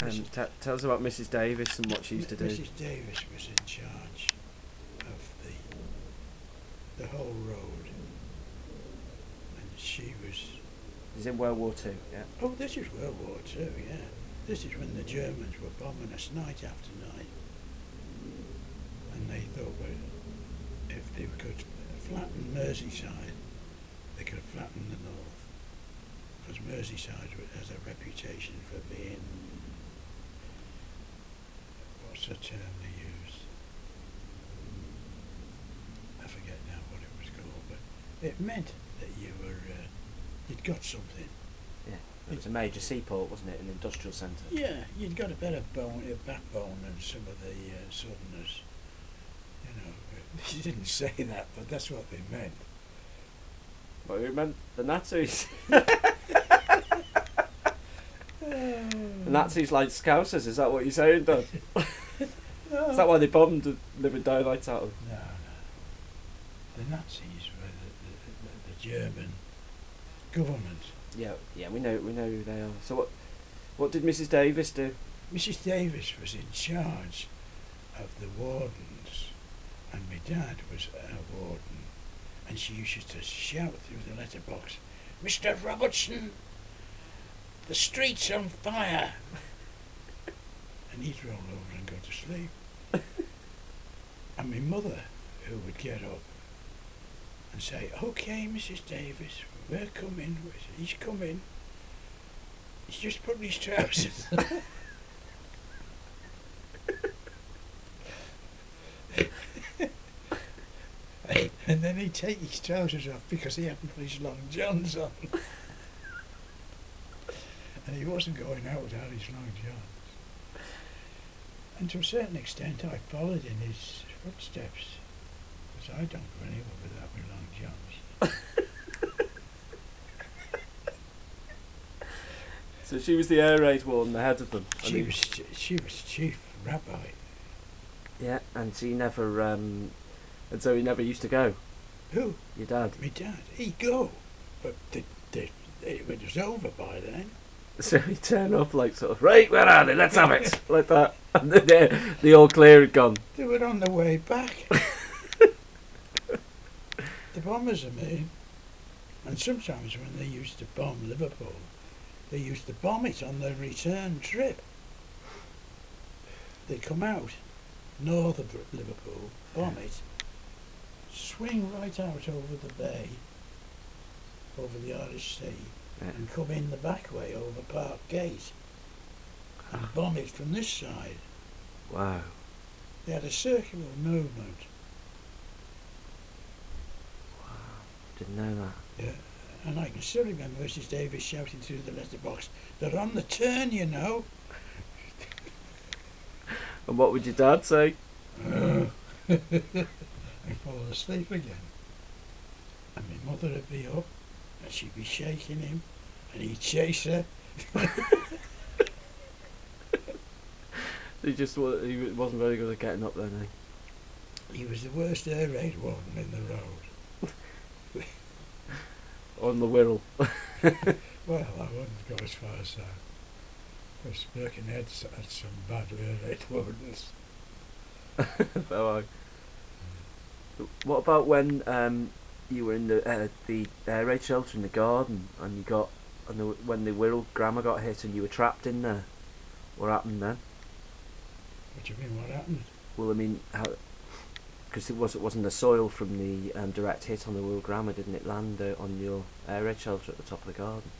And tell us about Mrs. Davis and what she used to do. Mrs. Davis was in charge of the whole road, and she was. He's in World War Two, yeah. Oh, this is World War Two, yeah. This is when the Germans were bombing us night after night, and they thought, well, if they could flatten Merseyside, they could flatten the north, because Merseyside has a reputation for being, what's the term they use? I forget now what it was called, but it meant that you'd got something. Yeah, it was a major seaport, wasn't it? An industrial centre. Yeah, you'd got a better backbone than some of the southerners. You know, she didn't say that, but that's what they meant. What you meant? The Nazis. The Nazis like Scousers, is that what you're saying, Dad? No. Is that why they bombed the living daylights out of them? No. The Nazis were the German government. Yeah, we know who they are. So what did Mrs. Davis do? Mrs. Davis was in charge of the wardens, and my dad was a warden, and she used to shout through the letterbox, "Mr. Robertson, the street's on fire!" And he'd roll over and go to sleep. And my mother, who would get up and say, "Okay, Mrs. Davis, we're coming, he's coming. He's just put his trousers." And then he'd take his trousers off because he hadn't put his long johns on. And he wasn't going out without his long johns. And to a certain extent I followed in his footsteps, because I don't go anywhere without my long johns. So she was the air raid warden, the head of them. She was chief rabbi. Yeah, and she never, and so he never used to go. Who? Your dad. My dad. He'd go, but it was over by then. So he'd turn up like sort of, right, where are they? Let's have it, like that. And then the all clear had gone. They were on the way back. The bombers, I mean. And sometimes when they used to bomb Liverpool, they used to bomb it on the return trip. They'd come out north of Liverpool, bomb it, swing right out over the bay, over the Irish Sea, and come in the back way over Park Gate and bomb it from this side. Wow. They had a circular movement. Wow. Didn't know that. Yeah. And I can still remember Mrs. Davis shouting through the letterbox, "They're on the turn, you know." And what would your dad say? I'd fall asleep again. And my mother would be up, and she'd be shaking him, and he'd chase her. He wasn't very good at getting up then, eh? He was the worst air raid warden in the road. On the Wirral. Well, I wouldn't go as far as that. Because Birkenhead's had some bad air raid wardens. So what about when you were in the air raid shelter in the garden, and you got when the Wirral grammar got hit and you were trapped in there? What happened then? What do you mean? What happened? Well, I mean, because it wasn't the soil from the direct hit on the Wirral grammar, didn't it land on your air raid shelter at the top of the garden?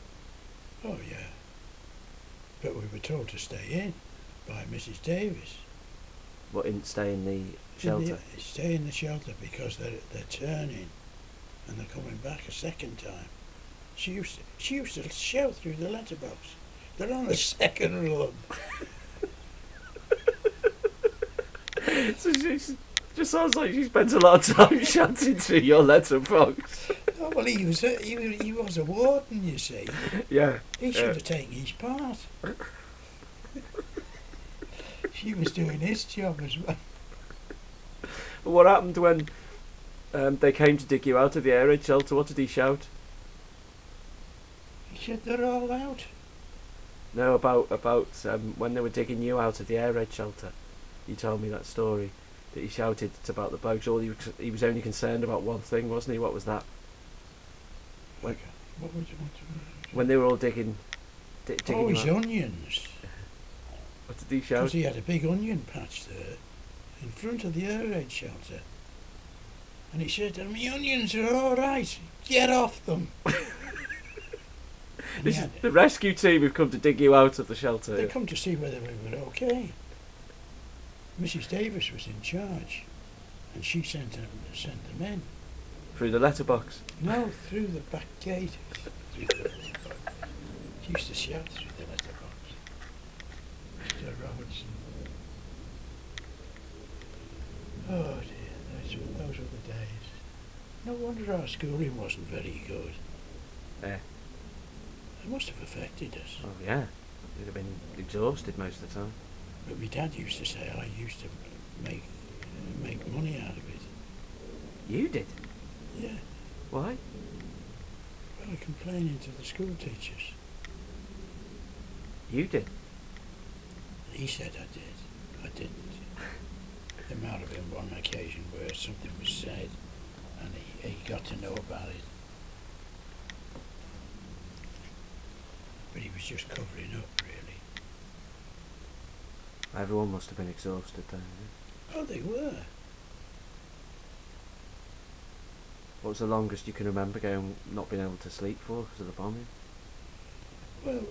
Oh yeah. But we were told to stay in by Mrs. Davis. What, stay in the shelter? Stay in the shelter because they're turning and they're coming back a second time. She used to shout through the letterbox, "They're on the second run." So she just sounds like she spent a lot of time shouting through your letterbox. Oh, well, he was a warden, you see. Yeah. He should have taken his part. She was doing his job as well. But what happened when they came to dig you out of the air raid shelter? What did he shout? He said, "They're all out." No, about when they were digging you out of the air raid shelter. You told me that story that he shouted about the bugs. He was only concerned about one thing, wasn't he? What was that? When, Okay. What would you want to? when they were all digging Oh, you his out. onions. What did he Because shout? he had a big onion patch there in front of the air raid shelter. And he said, my onions are all right. Get off them. This is the rescue team who've come to dig you out of the shelter. They come to see whether we were okay. Mrs. Davis was in charge, and she sent them in. Through the letterbox. No, through the back gate. Through the letterbox. She used to shout through the letterbox. Mr. Robertson. Oh dear, those were the days. No wonder our schooling wasn't very good. Yeah. It must have affected us. Oh yeah. You'd have been exhausted most of the time. But my dad used to say I used to make money out of it. You did? Yeah. Why? Well, complaining to the school teachers. You did? He said I did. I didn't. There might have been one occasion where something was said and he got to know about it. But he was just covering up, really. Everyone must have been exhausted then. Yeah? Oh, they were. What was the longest you can remember not being able to sleep for because of the bombing? Well,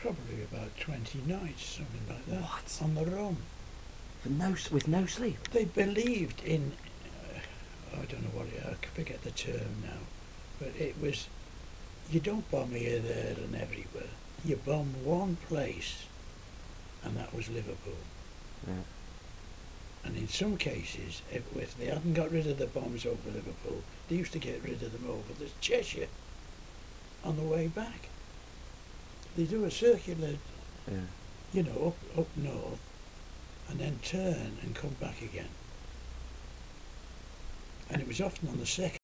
probably about 20 nights, something like that. What? On the run. With no sleep? They believed in, I don't know I forget the term now, but it was, you don't bomb here, there and everywhere. You bomb one place, and that was Liverpool. Yeah. And in some cases, if they hadn't got rid of the bombs over Liverpool, they used to get rid of them over the Cheshire on the way back. They do a circular, up north, and then turn and come back again. And it was often on the 2nd